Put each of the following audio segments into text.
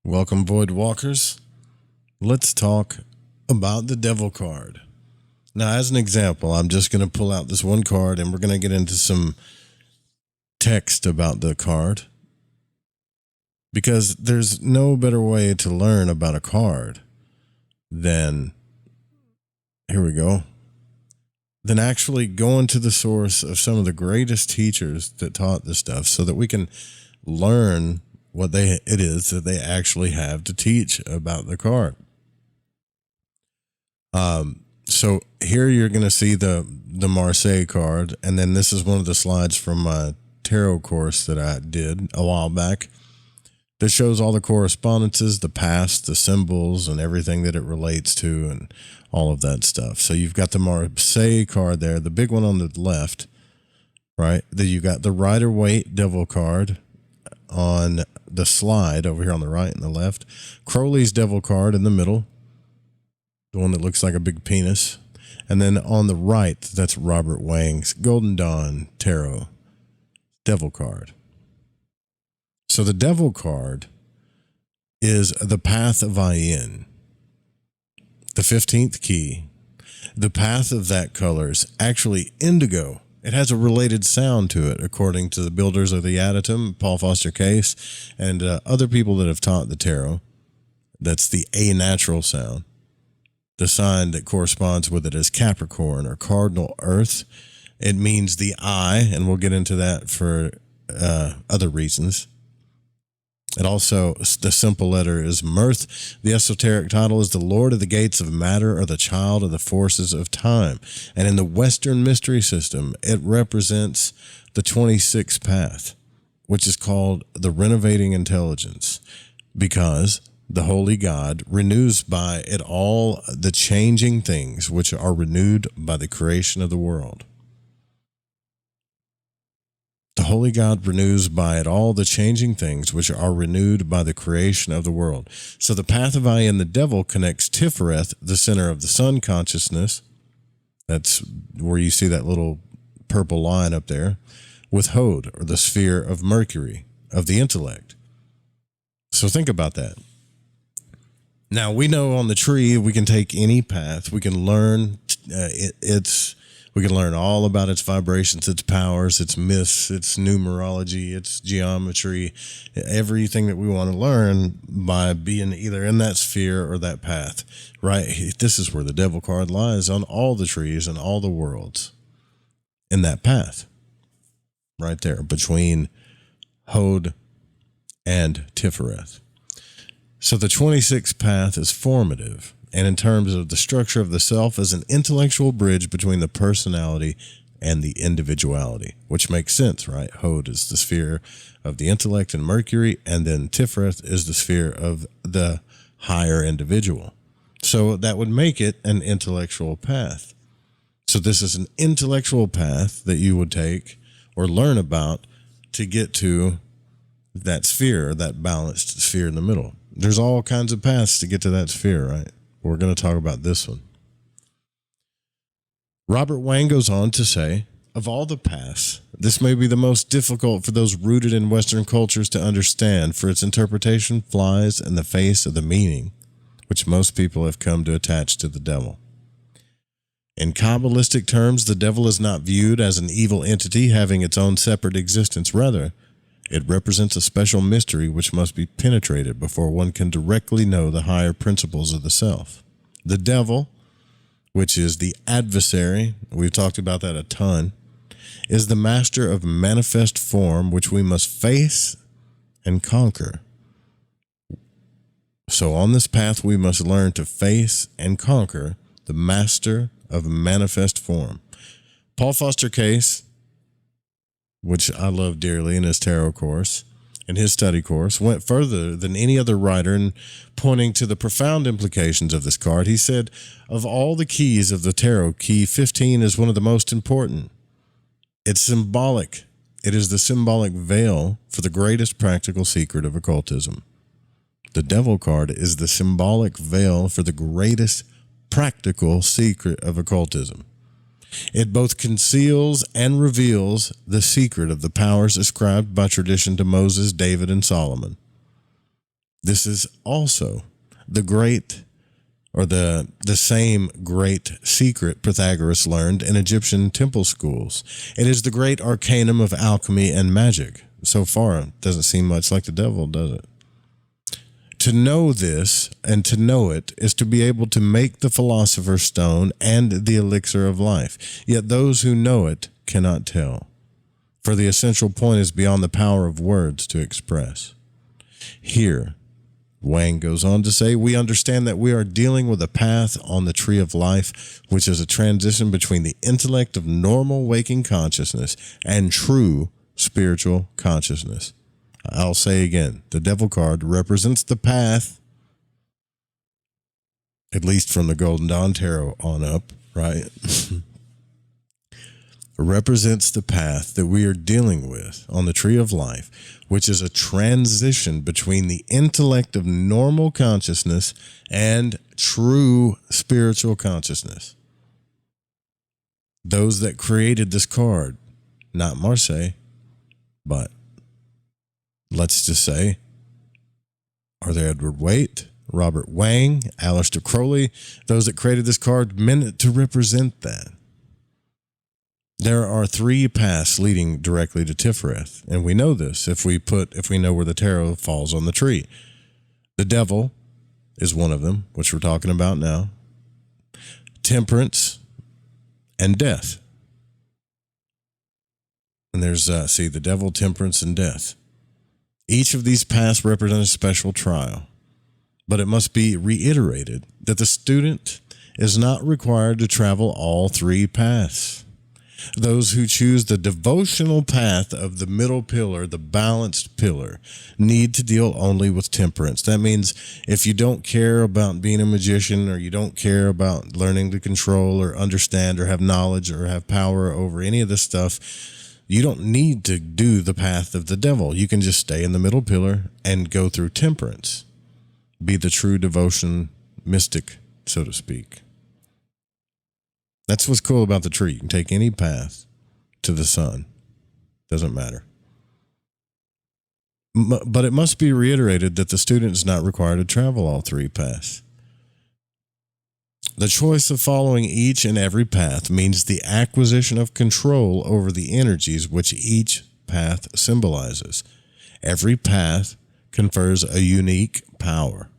Welcome, Void Walkers. Let's talk about the Devil card. Now, as an example, I'm just going to pull out this one card and we're going to get into some text about the card because there's no better way to learn about a card than, here we go, than actually going to the source of some of the greatest teachers that taught this stuff so that we can learn what it is that they actually have to teach about the card. So here you're going to see the Marseille card, and then this is one of the slides from my tarot course that I did a while back that shows all the correspondences, the past, the symbols, and everything that it relates to, and all of that stuff. So you've got the Marseille card there, the big one on the left, right? Then you got the Rider-Waite Devil card on the slide over here on the right and the left. Crowley's Devil card in the middle, the one that looks like a big penis. And then on the right, that's Robert Wang's Golden Dawn Tarot Devil card. So the Devil card is the Path of Ayin, the 15th key. The path of that color is actually indigo. It has a related sound to it, according to the builders of the Adytum, Paul Foster Case, and other people that have taught the tarot. That's the A natural sound. The sign that corresponds with it is Capricorn or Cardinal Earth. It means the eye, and we'll get into that for other reasons. It also, the simple letter is Mirth. The esoteric title is the Lord of the Gates of Matter or the Child of the Forces of Time. And in the Western mystery system, it represents the 26th path, which is called the Renovating Intelligence, because the Holy God renews by it all the changing things which are renewed by the creation of the world. The Holy God renews by it all the changing things which are renewed by the creation of the world. So the path of Ayin, the Devil, connects Tifereth, the center of the sun consciousness. That's where you see that little purple line up there, with Hod, or the sphere of Mercury, of the intellect. So think about that. Now, we know on the tree we can take any path. We can learn we can learn all about its vibrations, its powers, its myths, its numerology, its geometry, everything that we want to learn by being either in that sphere or that path, right? This is where the Devil card lies, on all the trees and all the worlds, in that path, right there, between Hod and Tifereth. So the 26th path is formative, and in terms of the structure of the self, as an intellectual bridge between the personality and the individuality, which makes sense, right? Hod is the sphere of the intellect and Mercury, and then Tifereth is the sphere of the higher individual. So that would make it an intellectual path. So this is an intellectual path that you would take or learn about to get to that sphere, that balanced sphere in the middle. There's all kinds of paths to get to that sphere, right? We're going to talk about this one. Robert Wang goes on to say, of all the paths, this may be the most difficult for those rooted in Western cultures to understand, for its interpretation flies in the face of the meaning which most people have come to attach to the devil. In Kabbalistic terms, the devil is not viewed as an evil entity having its own separate existence. Rather, it represents a special mystery which must be penetrated before one can directly know the higher principles of the self. The devil, which is the adversary, we've talked about that a ton, is the master of manifest form which we must face and conquer. So on this path we must learn to face and conquer the master of manifest form. Paul Foster Case, which I love dearly in his tarot course, in his study course, went further than any other writer in pointing to the profound implications of this card. He said, of all the keys of the tarot, key 15 is one of the most important. It's symbolic. It is the symbolic veil for the greatest practical secret of occultism. The Devil card is the symbolic veil for the greatest practical secret of occultism. It both conceals and reveals the secret of the powers ascribed by tradition to Moses, David, and Solomon. This is also the great or the same great secret Pythagoras learned in Egyptian temple schools. It is the great arcanum of alchemy and magic. So far, it doesn't seem much like the devil, does it? To know this and to know it is to be able to make the philosopher's stone and the elixir of life. Yet those who know it cannot tell, for the essential point is beyond the power of words to express. Here, Wang goes on to say, we understand that we are dealing with a path on the tree of life, which is a transition between the intellect of normal waking consciousness and true spiritual consciousness. I'll say again, the devil card represents the path, at least from the Golden Dawn Tarot on up, right? Represents the path that we are dealing with on the tree of life, which is a transition between the intellect of normal consciousness and true spiritual consciousness. Those that created this card, not Marseille, but let's just say Arthur Edward Waite, Robert Wang, Aleister Crowley, those that created this card meant it to represent that. There are 3 paths leading directly to Tifereth, and we know this if we know where the tarot falls on the tree. The devil is one of them, which we're talking about now. Temperance and death. And there's the devil, temperance, and death. Each of these paths represent a special trial, but it must be reiterated that the student is not required to travel all 3 paths. Those who choose the devotional path of the middle pillar, the balanced pillar, need to deal only with temperance. That means if you don't care about being a magician, or you don't care about learning to control or understand or have knowledge or have power over any of this stuff, you don't need to do the path of the devil. You can just stay in the middle pillar and go through temperance. Be the true devotion mystic, so to speak. That's what's cool about the tree. You can take any path to the sun. Doesn't matter. But it must be reiterated that the student is not required to travel all 3 paths. The choice of following each and every path means the acquisition of control over the energies which each path symbolizes. Every path confers a unique power.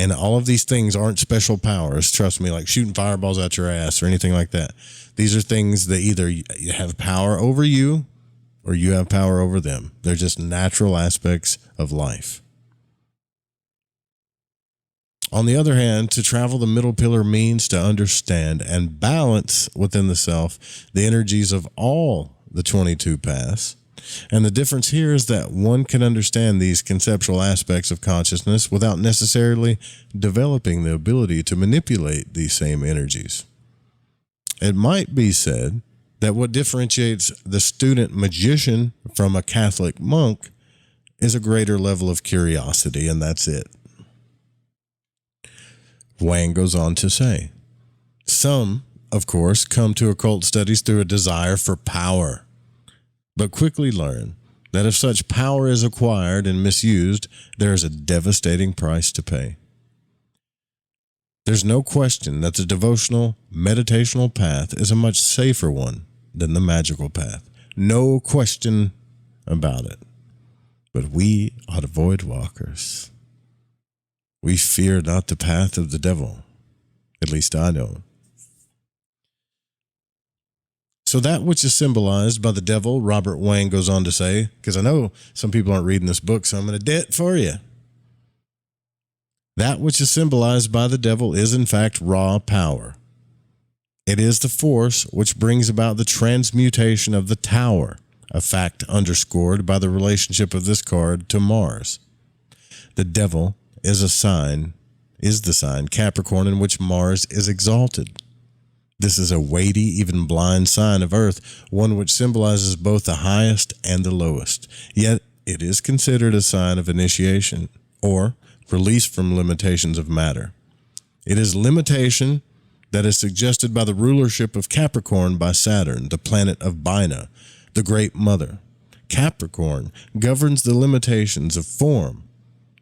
And all of these things aren't special powers, trust me, like shooting fireballs out your ass or anything like that. These are things that either you have power over you or you have power over them. They're just natural aspects of life. On the other hand, to travel the middle pillar means to understand and balance within the self the energies of all the 22 paths. And the difference here is that one can understand these conceptual aspects of consciousness without necessarily developing the ability to manipulate these same energies. It might be said that what differentiates the student magician from a Catholic monk is a greater level of curiosity, and that's it. Wang goes on to say, some, of course, come to occult studies through a desire for power, but quickly learn that if such power is acquired and misused, there is a devastating price to pay. There's no question that the devotional, meditational path is a much safer one than the magical path. No question about it. But we are the void walkers. We fear not the path of the devil. At least I don't. So that which is symbolized by the devil, Robert Wang goes on to say, because I know some people aren't reading this book, so I'm going to do it for you. That which is symbolized by the devil is in fact raw power. It is the force which brings about the transmutation of the tower, a fact underscored by the relationship of this card to Mars. The devil is the sign Capricorn, in which Mars is exalted. This is a weighty, even blind sign of Earth, one which symbolizes both the highest and the lowest. Yet it is considered a sign of initiation, or release from limitations of matter. It is limitation that is suggested by the rulership of Capricorn by Saturn, the planet of Bina, the Great Mother. Capricorn governs the limitations of form,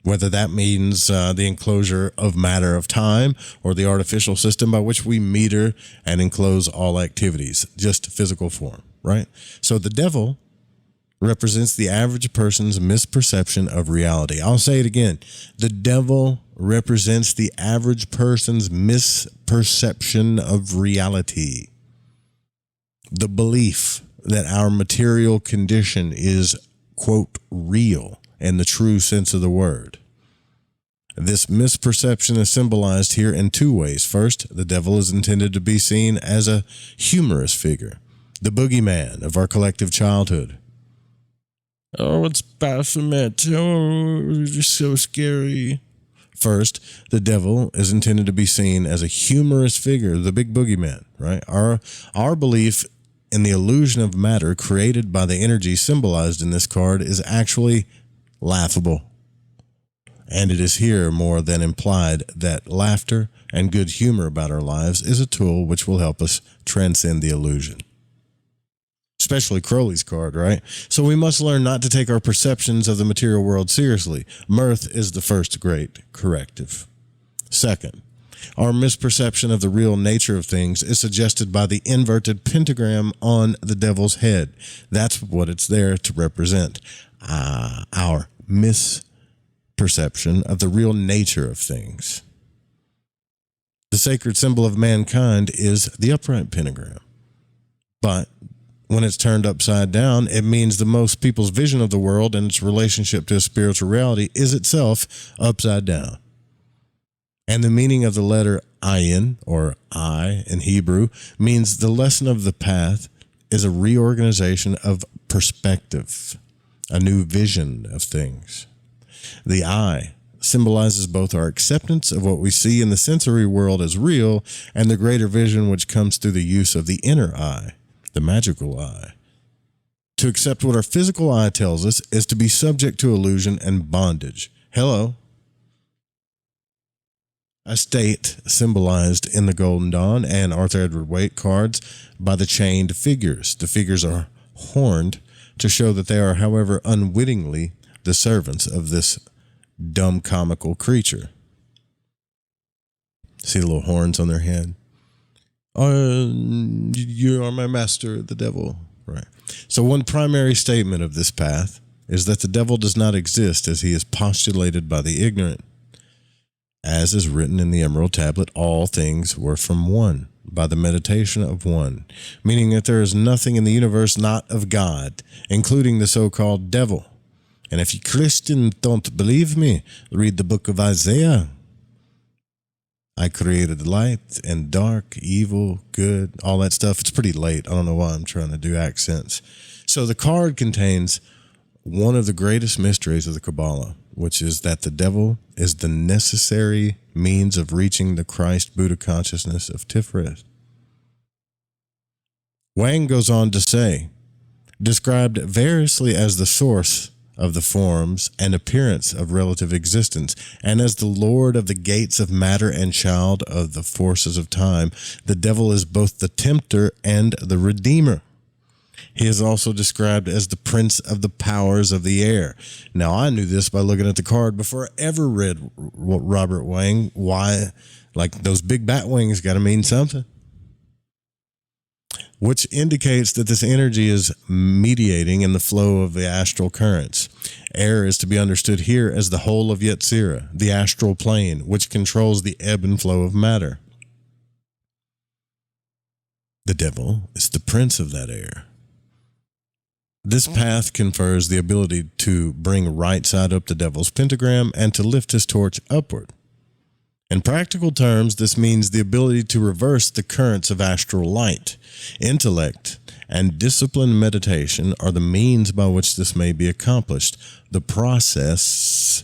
whether that means the enclosure of matter of time or the artificial system by which we meter and enclose all activities, just physical form, right? So the devil represents the average person's misperception of reality. I'll say it again. The devil represents the average person's misperception of reality. The belief that our material condition is, quote, real in the true sense of the word. This misperception is symbolized here in two ways. First, the devil is intended to be seen as a humorous figure, the boogeyman of our collective childhood. Oh, it's Baphomet. Oh, you're so scary. First, the devil is intended to be seen as a humorous figure, the big boogeyman, right? Our belief in the illusion of matter created by the energy symbolized in this card is actually laughable. And it is here more than implied that laughter and good humor about our lives is a tool which will help us transcend the illusion. Especially Crowley's card, right? So we must learn not to take our perceptions of the material world seriously. Mirth is the first great corrective. Second, our misperception of the real nature of things is suggested by the inverted pentagram on the devil's head. That's what it's there to represent. Our misperception of the real nature of things. The sacred symbol of mankind is the upright pentagram. But when it's turned upside down, it means that most people's vision of the world and its relationship to a spiritual reality is itself upside down. And the meaning of the letter ayin, or I in Hebrew, means the lesson of the path is a reorganization of perspective, a new vision of things. The I symbolizes both our acceptance of what we see in the sensory world as real and the greater vision which comes through the use of the inner eye, the magical eye. To accept what our physical eye tells us is to be subject to illusion and bondage. Hello. A state symbolized in the Golden Dawn and Arthur Edward Waite cards by the chained figures. The figures are horned to show that they are, however, unwittingly the servants of this dumb comical creature. See the little horns on their head? You are my master, the devil. Right. So one primary statement of this path is that the devil does not exist as he is postulated by the ignorant. As is written in the Emerald Tablet, all things were from one, by the meditation of one, meaning that there is nothing in the universe not of God, including the so-called devil. And if you Christians don't believe me, read the book of Isaiah. I created light and dark, evil, good, all that stuff. It's pretty late. I don't know why I'm trying to do accents. So the card contains one of the greatest mysteries of the Kabbalah, which is that the devil is the necessary means of reaching the Christ Buddha consciousness of Tiferet. Wang goes on to say, described variously as the source of the forms and appearance of relative existence, and as the lord of the gates of matter and child of the forces of time, the devil is both the tempter and the redeemer. He is also described as the prince of the powers of the air. Now, I knew this by looking at the card before I ever read Robert Wang. Why? Like, those big bat wings got to mean something. Which indicates that this energy is mediating in the flow of the astral currents. Air is to be understood here as the whole of Yetzirah, the astral plane, which controls the ebb and flow of matter. The devil is the prince of that air. This path confers the ability to bring right side up the devil's pentagram and to lift his torch upward. In practical terms, this means the ability to reverse the currents of astral light. Intellect and disciplined meditation are the means by which this may be accomplished. The process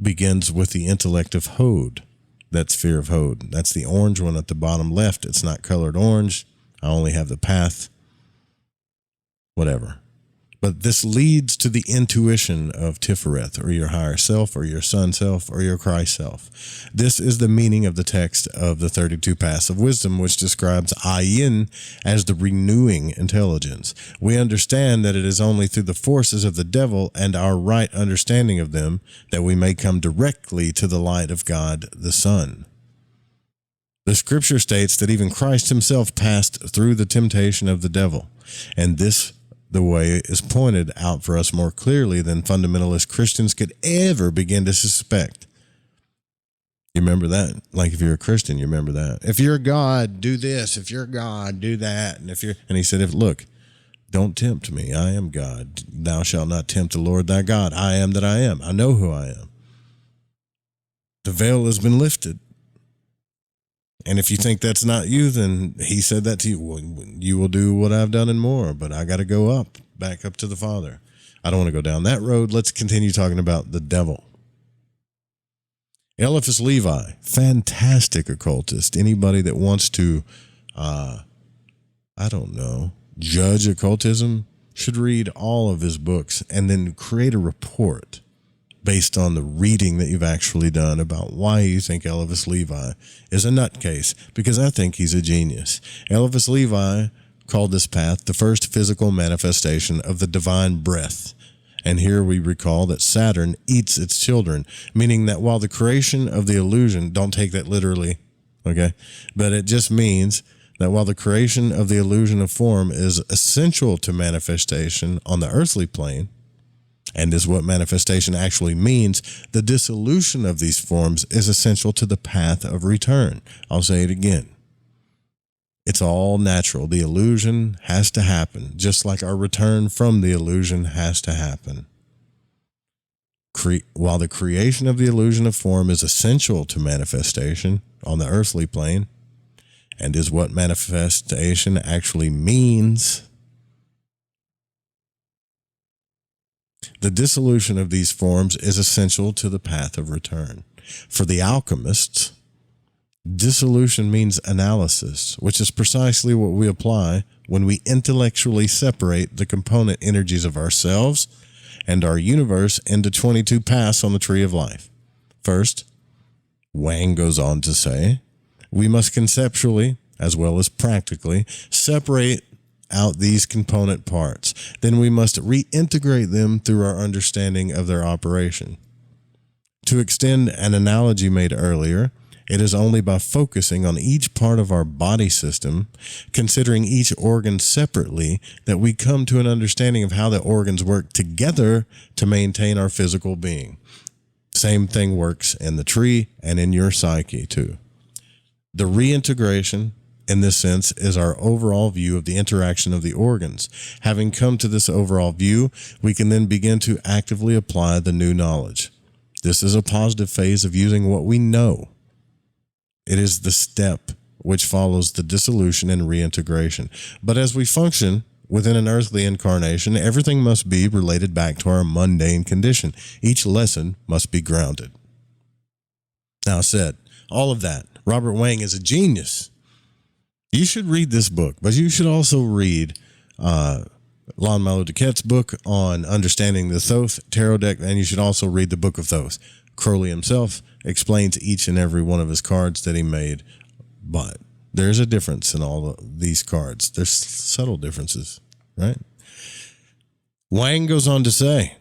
begins with the intellect of Hod. That's fear of Hod. That's the orange one at the bottom left. It's not colored orange. I only have the path. Whatever. But this leads to the intuition of Tifereth, or your higher self, or your sun self, or your Christ self. This is the meaning of the text of the 32 Paths of Wisdom, which describes Ayin as the renewing intelligence. We understand that it is only through the forces of the devil and our right understanding of them that we may come directly to the light of God the Son. The scripture states that even Christ himself passed through the temptation of the devil, and the way is pointed out for us more clearly than fundamentalist Christians could ever begin to suspect. You remember that? Like if you're a Christian, you remember that. If you're God, do this. If you're God, do that. And he said, look, don't tempt me. I am God. Thou shalt not tempt the Lord thy God. I am that I am. I know who I am. The veil has been lifted. And if you think that's not you, then he said that to you. Well, you will do what I've done and more, but I got to go back up to the Father. I don't want to go down that road. Let's continue talking about the devil. Eliphas Levi, fantastic occultist. Anybody that wants to, judge occultism should read all of his books and then create a report based on the reading that you've actually done about why you think Eliphas Levi is a nutcase, because I think he's a genius. Eliphas Levi called this path the first physical manifestation of the divine breath. And here we recall that Saturn eats its children, meaning that while the creation of the illusion, don't take that literally, okay, but it just means that while the creation of the illusion of form is essential to manifestation on the earthly plane, and is what manifestation actually means, the dissolution of these forms is essential to the path of return. I'll say it again. It's all natural. The illusion has to happen, just like our return from the illusion has to happen. While the creation of the illusion of form is essential to manifestation on the earthly plane, and is what manifestation actually means, the dissolution of these forms is essential to the path of return. For the alchemists, dissolution means analysis, which is precisely what we apply when we intellectually separate the component energies of ourselves and our universe into 22 paths on the tree of life. First, Wang goes on to say, we must conceptually, as well as practically, separate out these component parts. Then we must reintegrate them through our understanding of their operation. To extend an analogy made earlier, it is only by focusing on each part of our body system, considering each organ separately, that we come to an understanding of how the organs work together to maintain our physical being. Same thing works in the tree and in your psyche too. The reintegration, in this sense, is our overall view of the interaction of the organs. Having come to this overall view, we can then begin to actively apply the new knowledge. This is a positive phase of using what we know. It is the step which follows the dissolution and reintegration. But as we function within an earthly incarnation, everything must be related back to our mundane condition. Each lesson must be grounded. Now, I said all of that. Robert Wang is a genius. You should read this book, but you should also read Lon Malo Duquette's book on understanding the Thoth tarot deck, and you should also read the Book of Thoth. Crowley himself explains each and every one of his cards that he made, but there's a difference in all of these cards. There's subtle differences, right? Wang goes on to say,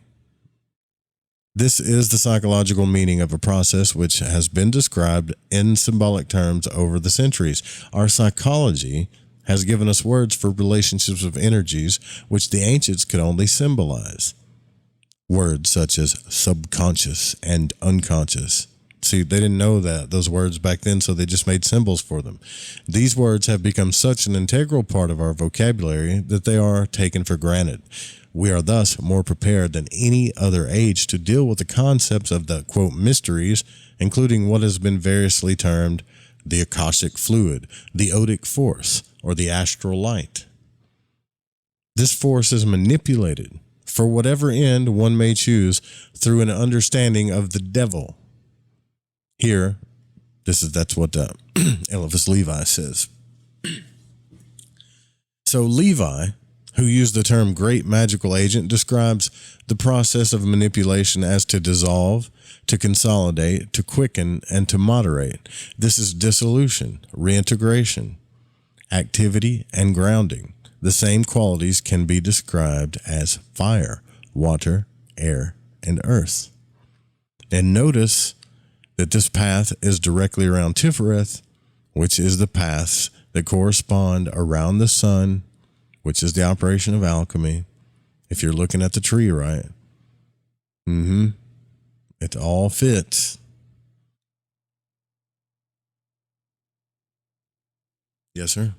this is the psychological meaning of a process which has been described in symbolic terms over the centuries. Our psychology has given us words for relationships of energies which the ancients could only symbolize. Words such as subconscious and unconscious. See, they didn't know those words back then, so they just made symbols for them. These words have become such an integral part of our vocabulary that they are taken for granted. We are thus more prepared than any other age to deal with the concepts of the, quote, mysteries, including what has been variously termed the Akashic fluid, the Odic force, or the astral light. This force is manipulated for whatever end one may choose through an understanding of the devil. Here, that's what Eliphas Levi says. So Levi who used the term great magical agent, describes the process of manipulation as to dissolve, to consolidate, to quicken, and to moderate. This is dissolution, reintegration, activity, and grounding. The same qualities can be described as fire, water, air, and earth. And notice that this path is directly around Tifereth, which is the paths that correspond around the sun, which is the operation of alchemy. If you're looking at the tree, right? It all fits. Yes, sir.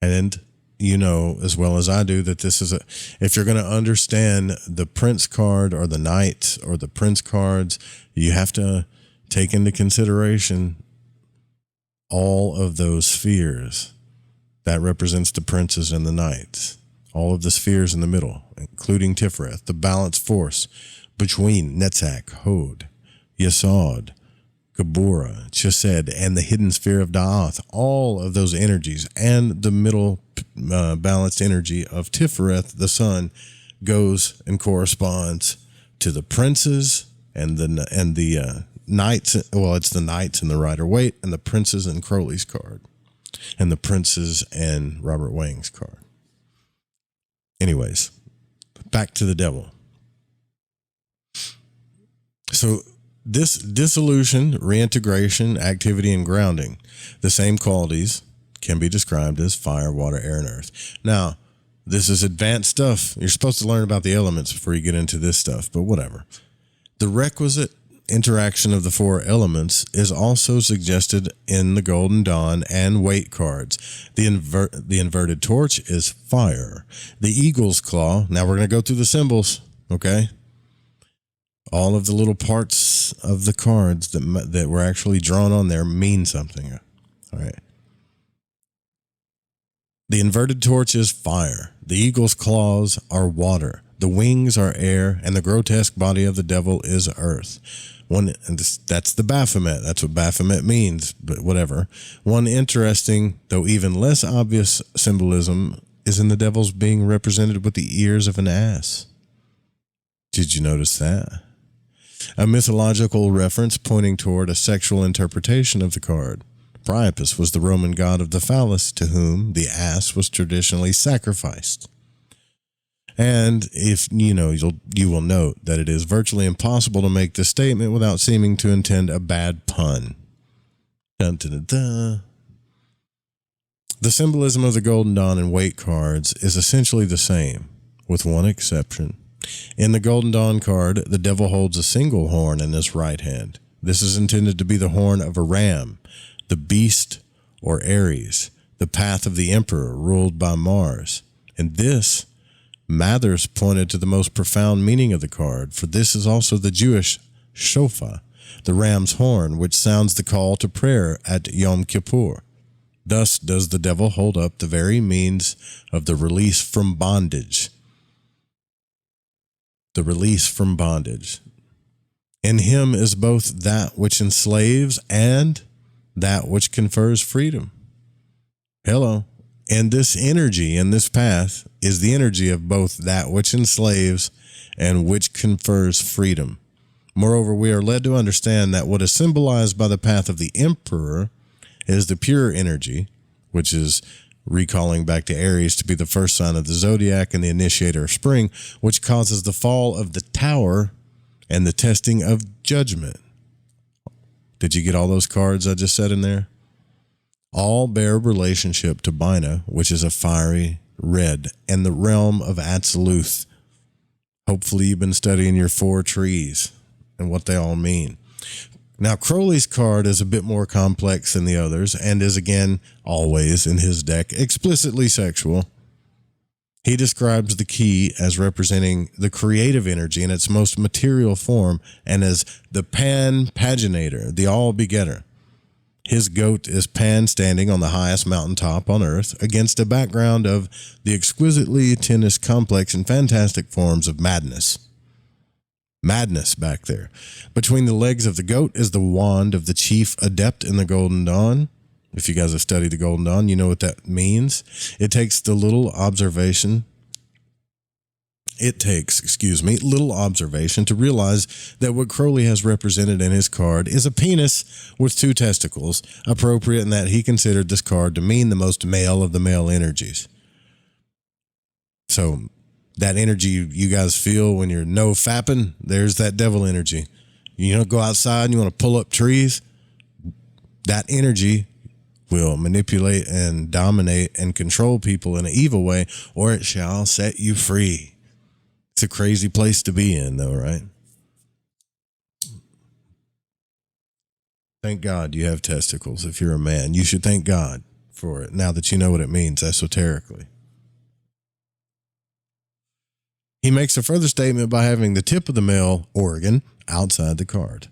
And you know as well as I do that this is if you're going to understand the prince card or the knight or the prince cards, you have to take into consideration all of those spheres. That represents the princes and the knights. All of the spheres in the middle, including Tifereth, the balanced force between Netzach, Hod, Yesod, Gabora, Chesed, and the hidden sphere of Da'ath. All of those energies and the middle balanced energy of Tifereth, the sun, goes and corresponds to the princes and the knights. Well, it's the knights and the Rider-Waite and the princes and Crowley's card. And the princes and Robert Wang's card. Anyways, back to the devil. So this dissolution, reintegration, activity, and grounding, the same qualities can be described as fire, water, air, and earth. Now, this is advanced stuff. You're supposed to learn about the elements before you get into this stuff, but whatever. The requisite interaction of the four elements is also suggested in the Golden Dawn and Waite cards. The inverted torch is fire. The eagle's claw. Now we're going to go through the symbols, okay? All of the little parts of the cards that were actually drawn on there mean something. All right. The inverted torch is fire. The eagle's claws are water. The wings are air, and the grotesque body of the devil is earth. That's the Baphomet. That's what Baphomet means, but whatever. One interesting, though even less obvious symbolism is in the devil's being represented with the ears of an ass. Did you notice that? A mythological reference pointing toward a sexual interpretation of the card. Priapus was the Roman god of the phallus, to whom the ass was traditionally sacrificed. And if you know, you will note that it is virtually impossible to make this statement without seeming to intend a bad pun. Dun, dun, dun, dun. The symbolism of the Golden Dawn and Waite cards is essentially the same, with one exception. In the Golden Dawn card, the devil holds a single horn in his right hand. This is intended to be the horn of a ram, the beast or Aries, the path of the emperor ruled by Mars. And this, Mathers pointed to the most profound meaning of the card, for this is also the Jewish shofar, the ram's horn, which sounds the call to prayer at Yom Kippur. Thus does the devil hold up the very means of the release from bondage. The release from bondage. In him is both that which enslaves and that which confers freedom. Hello. And this energy in this path is the energy of both that which enslaves and which confers freedom. Moreover, we are led to understand that what is symbolized by the path of the emperor is the pure energy, which is recalling back to Aries to be the first sign of the zodiac and the initiator of spring, which causes the fall of the tower and the testing of judgment. Did you get all those cards I just said in there? All bear relationship to Bina, which is a fiery red, and the realm of Atziluth. Hopefully you've been studying your four trees and what they all mean. Now, Crowley's card is a bit more complex than the others and is, again, always in his deck, explicitly sexual. He describes the key as representing the creative energy in its most material form and as the Pan-paginator, the all-begetter. His goat is Pan standing on the highest mountaintop on earth against a background of the exquisitely tennis, complex, and fantastic forms of madness. Madness back there. Between the legs of the goat is the wand of the chief adept in the Golden Dawn, If you guys have studied the Golden Dawn, you know what that means. It takes little observation to realize that what Crowley has represented in his card is a penis with 2 testicles, appropriate in that he considered this card to mean the most male of the male energies. So that energy you guys feel when you're no fapping, there's that devil energy. You know, go outside and you want to pull up trees, that energy will manipulate and dominate and control people in an evil way, or it shall set you free. It's a crazy place to be in, though, right? Thank God you have testicles. If you're a man, you should thank God for it now that you know what it means esoterically. He makes a further statement by having the tip of the male organ outside the card,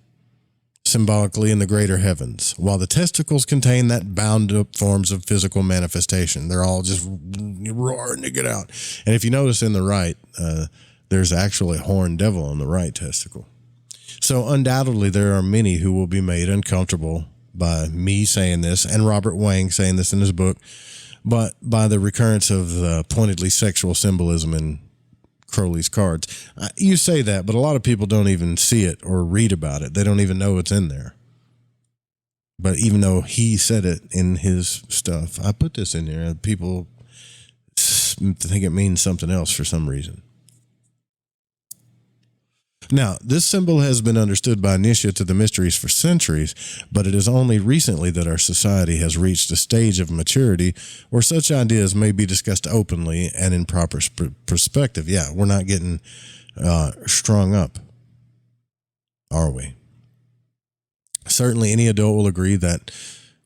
symbolically in the greater heavens, while the testicles contain that bound up forms of physical manifestation. They're all just roaring to get out. And if you notice in the right, there's actually a horned devil on the right testicle. So undoubtedly there are many who will be made uncomfortable by me saying this and Robert Wang saying this in his book, but by the recurrence of pointedly sexual symbolism in Crowley's cards. You say that, but a lot of people don't even see it or read about it. They don't even know it's in there. But even though he said it in his stuff, I put this in there. People think it means something else for some reason. Now, this symbol has been understood by initiates of the mysteries for centuries, but it is only recently that our society has reached a stage of maturity where such ideas may be discussed openly and in proper perspective. Yeah, we're not getting strung up, are we? Certainly, any adult will agree that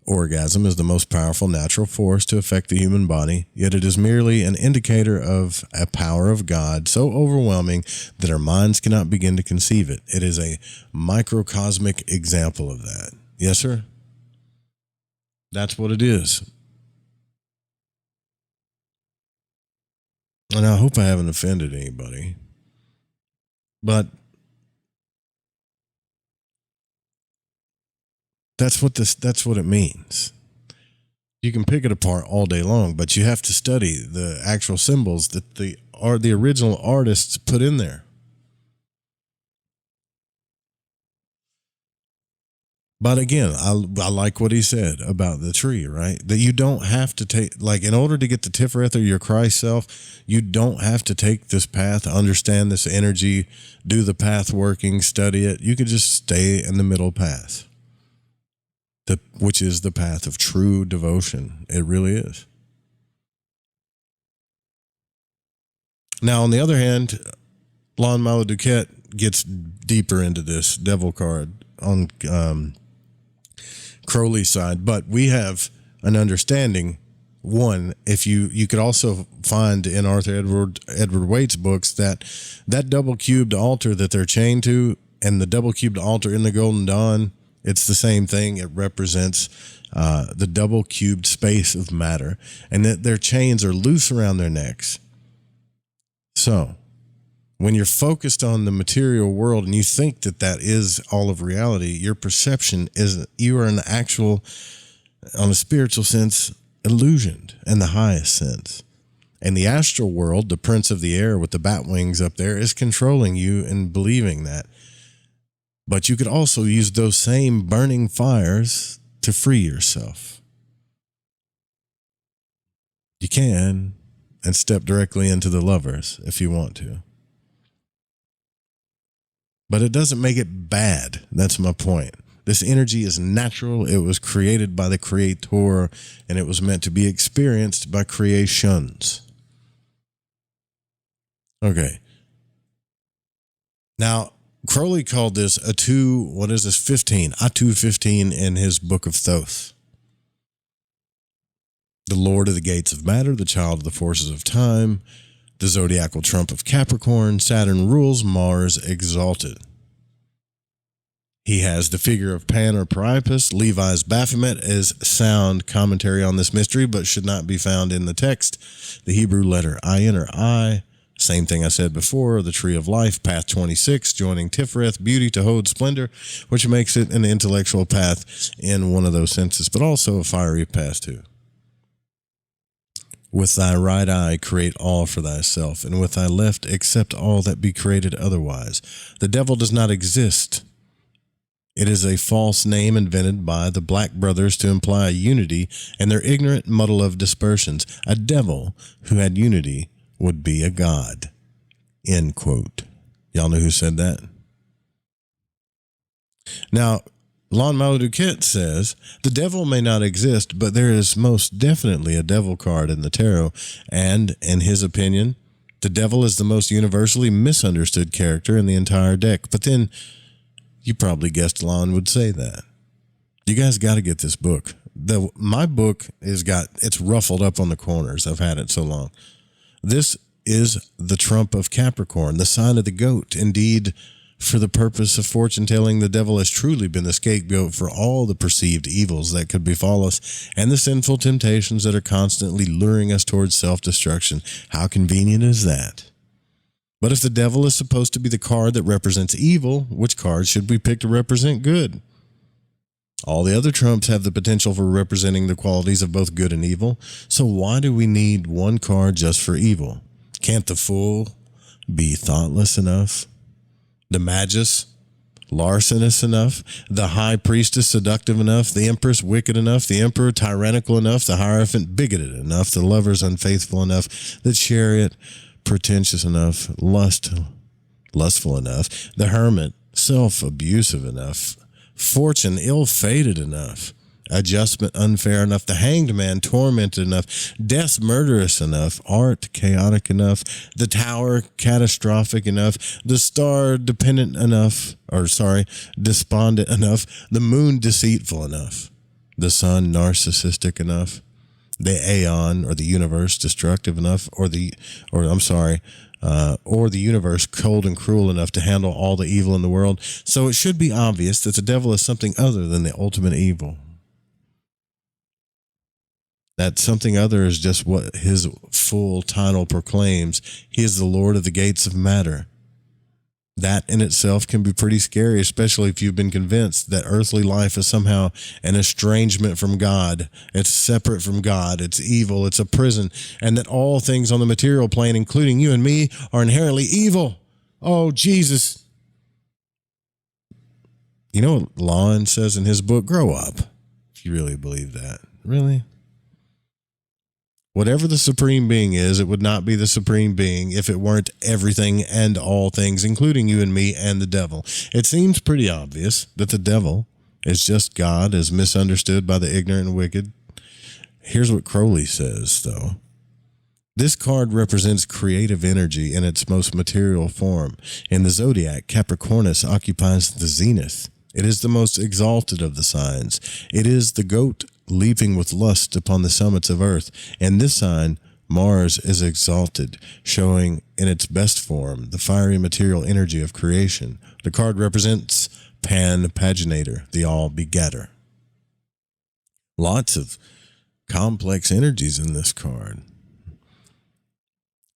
orgasm is the most powerful natural force to affect the human body, yet it is merely an indicator of a power of God so overwhelming that our minds cannot begin to conceive it. It is a microcosmic example of that. Yes, sir? That's what it is. And I hope I haven't offended anybody. But that's what it means. You can pick it apart all day long, but you have to study the actual symbols that the original artists put in there. But again, I like what he said about the tree, right? That you don't have to take, like, in order to get the Tiferet or your Christ self, you don't have to take this path, understand this energy, do the path working, study it. You could just stay in the middle path. Which is the path of true devotion. It really is. Now, on the other hand, Lon Malo Duquette gets deeper into this devil card on Crowley's side, but we have an understanding. One, if you could also find in Arthur Edward Waite's books that double cubed altar that they're chained to, and the double cubed altar in the Golden Dawn, it's the same thing. It represents the double cubed space of matter, and that their chains are loose around their necks. So when you're focused on the material world and you think that that is all of reality, your perception is you are an actual, on a spiritual sense, illusioned in the highest sense. And the astral world, the prince of the air with the bat wings up there, is controlling you and believing that. But you could also use those same burning fires to free yourself. You can, and step directly into the lovers if you want to. But it doesn't make it bad. That's my point. This energy is natural. It was created by the Creator, and it was meant to be experienced by creations. Okay. Now, Crowley called this a 215 in his Book of Thoth. The Lord of the Gates of Matter, the child of the forces of time, the zodiacal trump of Capricorn, Saturn rules, Mars exalted. He has the figure of Pan or Priapus. Levi's Baphomet is sound commentary on this mystery, but should not be found in the text. The Hebrew letter Ayin or I, Same thing I said before, the Tree of Life, path 26, joining Tiferet, beauty to Hod, splendor, which makes it an intellectual path in one of those senses, but also a fiery path too. With thy right eye create all for thyself, and with thy left accept all that be created otherwise. The devil does not exist. It is a false name invented by the Black Brothers to imply unity and their ignorant muddle of dispersions. A devil who had unity would be a god. End quote. Y'all know who said that? Now, Lon Maladuquette says, the devil may not exist, but there is most definitely a devil card in the tarot, and, in his opinion, the devil is the most universally misunderstood character in the entire deck. But then, you probably guessed Lon would say that. You guys got to get this book. My book it's ruffled up on the corners. I've had it so long. This is the trump of Capricorn, the sign of the goat. Indeed, for the purpose of fortune telling, the devil has truly been the scapegoat for all the perceived evils that could befall us and the sinful temptations that are constantly luring us towards self-destruction. How convenient is that? But if the devil is supposed to be the card that represents evil, which card should we pick to represent good? All the other trumps have the potential for representing the qualities of both good and evil, so why do we need one card just for evil? Can't the fool be thoughtless enough? The magus larcenous enough? The high priestess seductive enough? The empress wicked enough? The emperor tyrannical enough? The hierophant bigoted enough? The lovers unfaithful enough? The chariot pretentious enough? Lustful enough? The hermit self-abusive enough? Fortune ill-fated enough? Adjustment unfair enough? The hanged man tormented enough? Death murderous enough? Art chaotic enough? The tower catastrophic enough? The star despondent enough? The moon deceitful enough? The sun narcissistic enough? The aeon or the universe destructive enough? Or the universe cold and cruel enough to handle all the evil in the world? So it should be obvious that the devil is something other than the ultimate evil. That something other is just what his full title proclaims. He is the Lord of the gates of matter. That in itself can be pretty scary, especially if you've been convinced that earthly life is somehow an estrangement from God. It's separate from God. It's evil. It's a prison. And that all things on the material plane, including you and me, are inherently evil. Oh, Jesus. You know what Lon says in his book? Grow up. If you really believe that. Really? Whatever the supreme being is, it would not be the supreme being if it weren't everything and all things, including you and me and the devil. It seems pretty obvious that the devil is just God as misunderstood by the ignorant and wicked. Here's what Crowley says, though. This card represents creative energy in its most material form. In the zodiac, Capricornus occupies the zenith. It is the most exalted of the signs. It is the goat leaping with lust upon the summits of earth. And this sign, Mars, is exalted, showing in its best form the fiery material energy of creation. The card represents Pan Paginator, the all-begetter. Lots of complex energies in this card.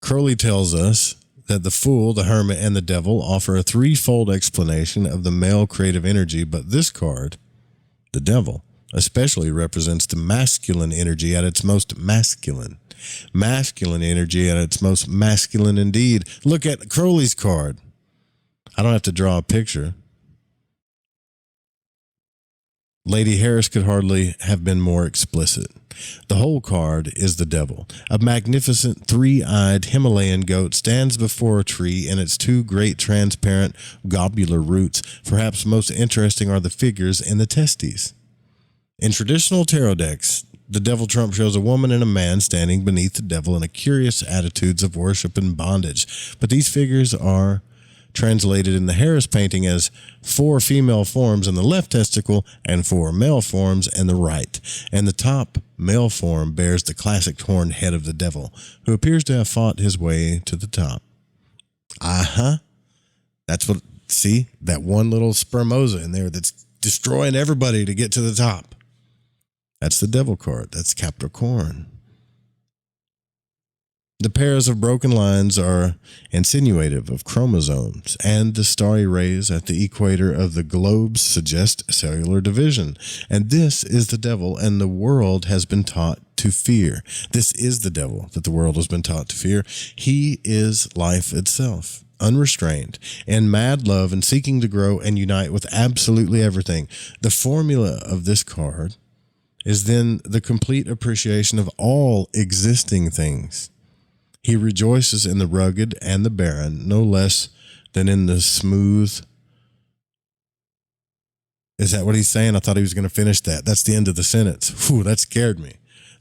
Crowley tells us that the fool, the hermit, and the devil offer a threefold explanation of the male creative energy, but this card, the devil, especially represents the masculine energy at its most masculine. Masculine energy at its most masculine indeed. Look at Crowley's card. I don't have to draw a picture. Lady Harris could hardly have been more explicit. The whole card is the devil. A magnificent three-eyed Himalayan goat stands before a tree in its two great transparent globular roots. Perhaps most interesting are the figures in the testes. In traditional tarot decks, the devil trump shows a woman and a man standing beneath the devil in a curious attitudes of worship and bondage. But these figures are translated in the Harris painting as 4 female forms in the left testicle and 4 male forms in the right. And the top male form bears the classic horned head of the devil, who appears to have fought his way to the top. That's what, see, that one little spermosa in there that's destroying everybody to get to the top. That's the devil card. That's Capricorn. The pairs of broken lines are insinuative of chromosomes, and the starry rays at the equator of the globes suggest cellular division. And this is the devil, and the world has been taught to fear. This is the devil that the world has been taught to fear. He is life itself, unrestrained, in mad love and seeking to grow and unite with absolutely everything. The formula of this card is then the complete appreciation of all existing things. He rejoices in the rugged and the barren, no less than in the smooth. Is that what he's saying? I thought he was going to finish that. That's the end of the sentence. Whew, that scared me.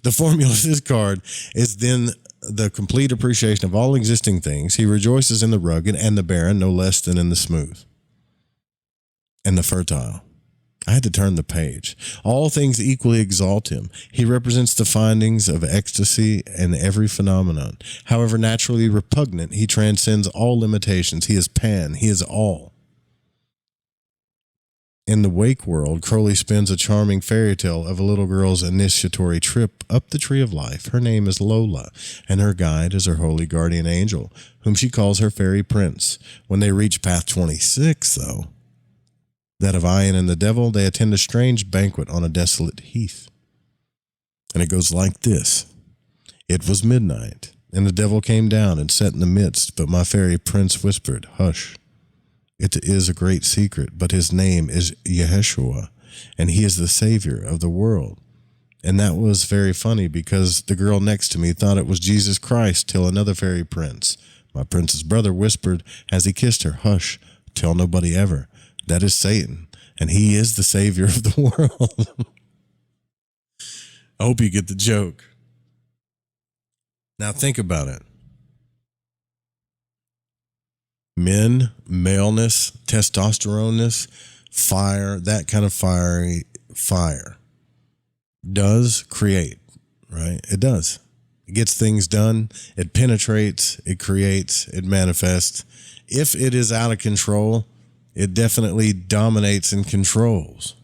The formula of this card is then the complete appreciation of all existing things. He rejoices in the rugged and the barren, no less than in the smooth and the fertile. I had to turn the page. All things equally exalt him. He represents the findings of ecstasy and every phenomenon. However naturally repugnant, he transcends all limitations. He is pan. He is all. In the wake world, Crowley spins a charming fairy tale of a little girl's initiatory trip up the tree of life. Her name is Lola, and her guide is her holy guardian angel, whom she calls her fairy prince. When they reach path 26, though, that of Ian and the devil, they attend a strange banquet on a desolate heath. And it goes like this. It was midnight, and the devil came down and sat in the midst, but my fairy prince whispered, "Hush. It is a great secret, but his name is Yeshua, and he is the savior of the world." And that was very funny because the girl next to me thought it was Jesus Christ till another fairy prince, my prince's brother, whispered as he kissed her, "Hush, tell nobody ever. That is Satan, and he is the savior of the world." I hope you get the joke. Now think about it. Men, maleness, testosteroneness, fire, that kind of fiery fire does create, right? It does. It gets things done. It penetrates. It creates. It manifests. If it is out of control, it definitely dominates and controls,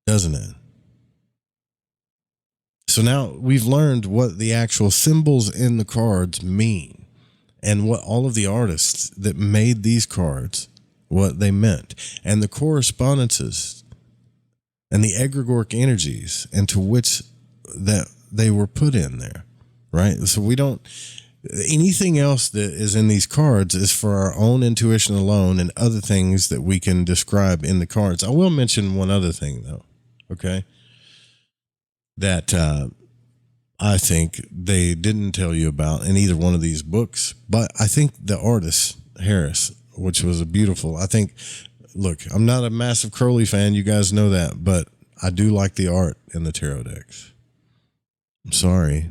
doesn't it? So now we've learned what the actual symbols in the cards mean and what all of the artists that made these cards, what they meant, and the correspondences and the egregoric energies into which that they were put in there, right? So we don't... Anything else that is in these cards is for our own intuition alone and other things that we can describe in the cards. I will mention one other thing, though, okay, that I think they didn't tell you about in either one of these books, but I think the artist, Harris, which was a beautiful, I think, look, I'm not a massive Crowley fan, you guys know that, but I do like the art in the tarot decks. I'm sorry,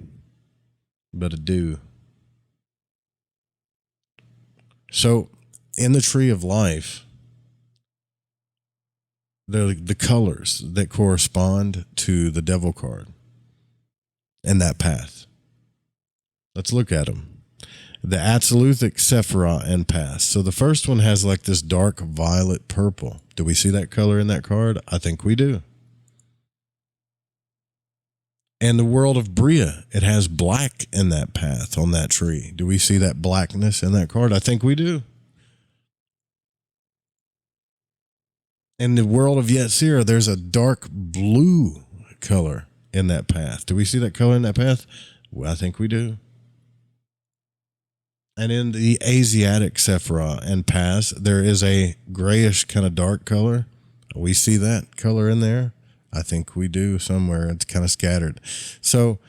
but I do. So, in the Tree of Life, the colors that correspond to the Devil card and that path. Let's look at them. The Absoluthic, Sephirah, and Path. So the first one has like this dark violet purple. Do we see that color in that card? I think we do. And the World of Bria, it has black in that path on that tree. Do we see that blackness in that card? I think we do. In the World of Yetzirah, there's a dark blue color in that path. Do we see that color in that path? Well, I think we do. And in the Asiatic Sephirah and Paths, there is a grayish kind of dark color. We see that color in there. I think we do somewhere. It's kind of scattered. So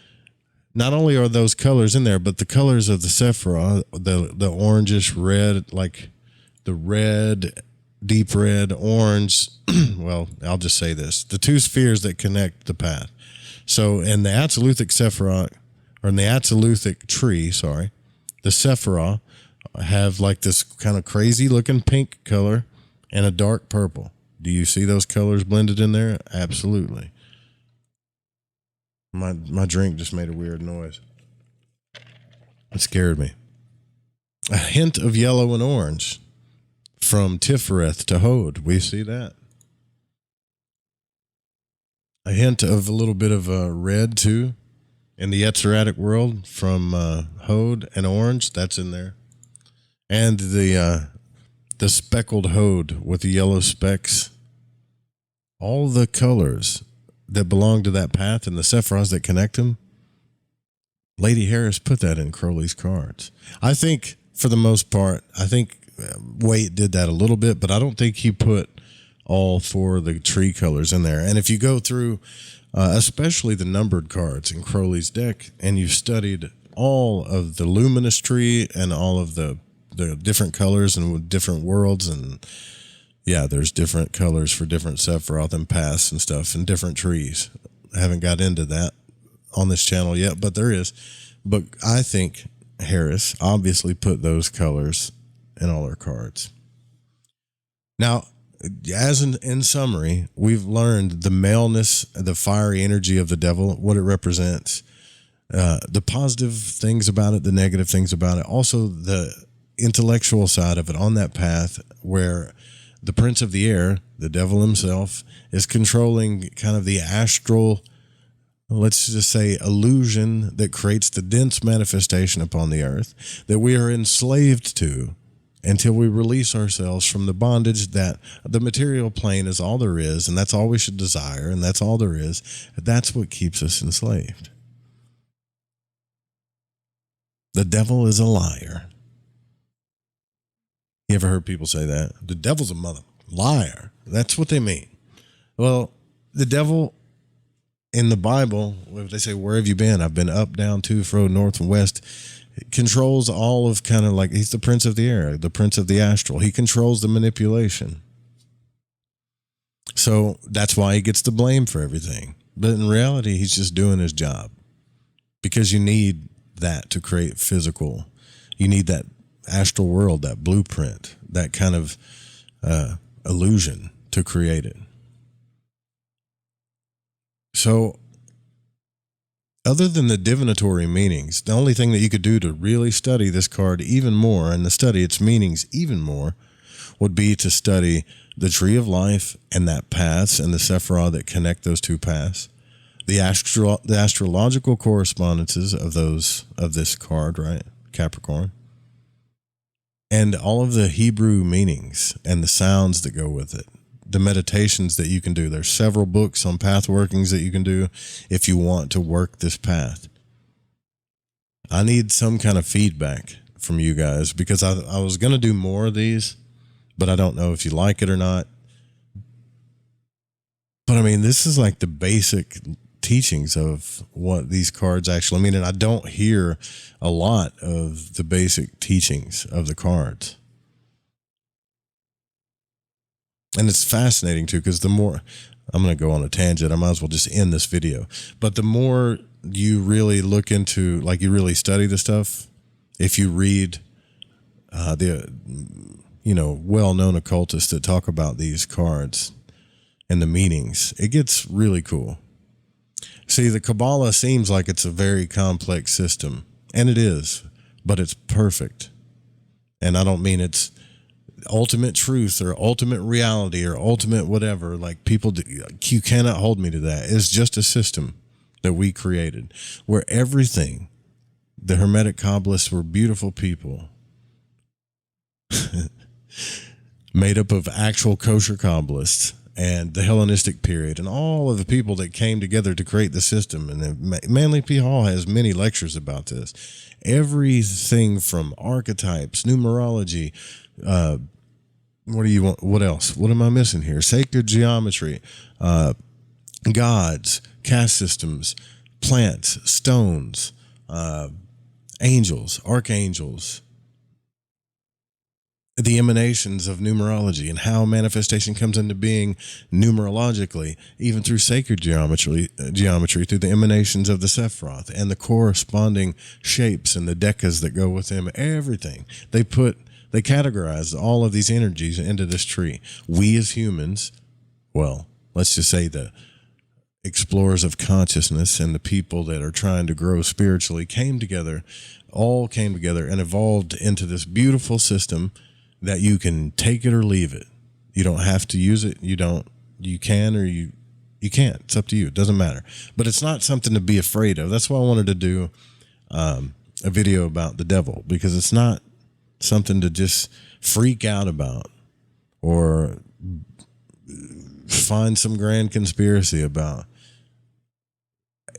not only are those colors in there, but the colors of the Sephirah, the orangish red, like the red, deep red, orange. Well, I'll just say this. The two spheres that connect the path. So in the Absoluthic Sephirah, or in the Absoluthic tree, sorry, the Sephirah have like this kind of crazy looking pink color and a dark purple. Do you see those colors blended in there? Absolutely. My drink just made a weird noise. It scared me. A hint of yellow and orange from Tifereth to Hod. We see that. A hint of a little bit of red too In the Yetziratic world from Hode and Orange, that's in there. And the speckled Hode with the yellow specks. All the colors that belong to that path and the Sephiroths that connect them, Lady Harris put that in Crowley's cards. I think, for the most part, Waite did that a little bit, but I don't think he put all 4 of the tree colors in there. And if you go through, especially the numbered cards in Crowley's deck, and you've studied all of the luminous tree and all of the different colors and different worlds, and yeah, there's different colors for different Sephiroth and paths and stuff and different trees. I haven't got into that on this channel yet, but there is. But I think Harris obviously put those colors in all her cards. Now, as in summary, we've learned the maleness, the fiery energy of the devil, what it represents, the positive things about it, the negative things about it, also the intellectual side of it on that path where the prince of the air, the devil himself, is controlling kind of the astral, let's just say, illusion that creates the dense manifestation upon the earth that we are enslaved to until we release ourselves from the bondage that the material plane is all there is, and that's all we should desire, and that's all there is. That's what keeps us enslaved. The devil is a liar. You ever heard people say that? The devil's a mother liar. That's what they mean. Well, the devil in the Bible, they say, where have you been? I've been up, down, to, fro, north, and west. It controls all of kind of like, he's the prince of the air, the prince of the astral. He controls the manipulation. So that's why he gets the blame for everything. But in reality, he's just doing his job, because you need that to create physical. You need that astral world, that blueprint, that kind of illusion to create it. So other than the divinatory meanings, the only thing that you could do to really study this card even more and to study its meanings even more would be to study the tree of life and that paths and the Sephiroth that connect those two paths, the astrological correspondences of this card, right? Capricorn. And all of the Hebrew meanings and the sounds that go with it, the meditations that you can do. There's several books on path workings that you can do if you want to work this path. I need some kind of feedback from you guys, because I was going to do more of these, but I don't know if you like it or not. But I mean, this is like the basic teachings of what these cards actually mean, and I don't hear a lot of the basic teachings of the cards. And it's fascinating too, because the more, I'm going to go on a tangent, I might as well just end this video, but the more you really look into, like, you really study the stuff, if you read the well-known occultists that talk about these cards and the meanings, it gets really cool. See, the Kabbalah seems like it's a very complex system, and it is, but it's perfect. And I don't mean it's ultimate truth or ultimate reality or ultimate whatever. Like, people, you cannot hold me to that. It's just a system that we created where everything, the Hermetic Kabbalists were beautiful people made up of actual kosher Kabbalists, and the Hellenistic period, and all of the people that came together to create the system. And Manly P. Hall has many lectures about this. Everything from archetypes, numerology, what do you want? What else? What am I missing here? Sacred geometry, gods, caste systems, plants, stones, angels, archangels, the emanations of numerology, and how manifestation comes into being numerologically, even through sacred geometry through the emanations of the Sephiroth and the corresponding shapes and the decas that go with them. Everything they categorize all of these energies into this tree. We as humans, well, let's just say the explorers of consciousness and the people that are trying to grow spiritually all came together and evolved into this beautiful system that you can take it or leave it. You don't have to use it. You can, or you You can't. It's up to you. It doesn't matter. But it's not something to be afraid of. That's why I wanted to do a video about the devil, because it's not something to just freak out about or find some grand conspiracy about.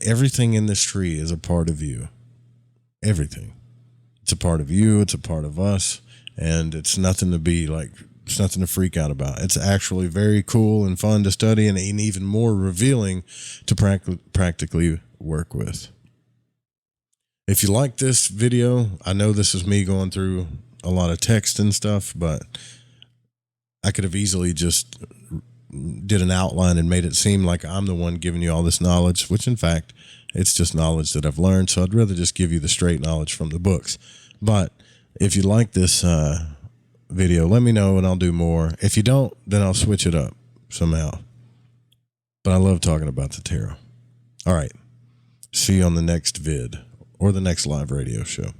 Everything in this tree is a part of you. Everything. It's a part of you. It's a part of us. And it's nothing to be like, it's nothing to freak out about. It's actually very cool and fun to study, and even more revealing to practically work with. If you like this video, I know this is me going through a lot of text and stuff, but I could have easily just did an outline and made it seem like I'm the one giving you all this knowledge, which in fact, it's just knowledge that I've learned. So I'd rather just give you the straight knowledge from the books. But if you like this video, let me know and I'll do more. If you don't, then I'll switch it up somehow. But I love talking about the tarot. All right. See you on the next vid or the next live radio show.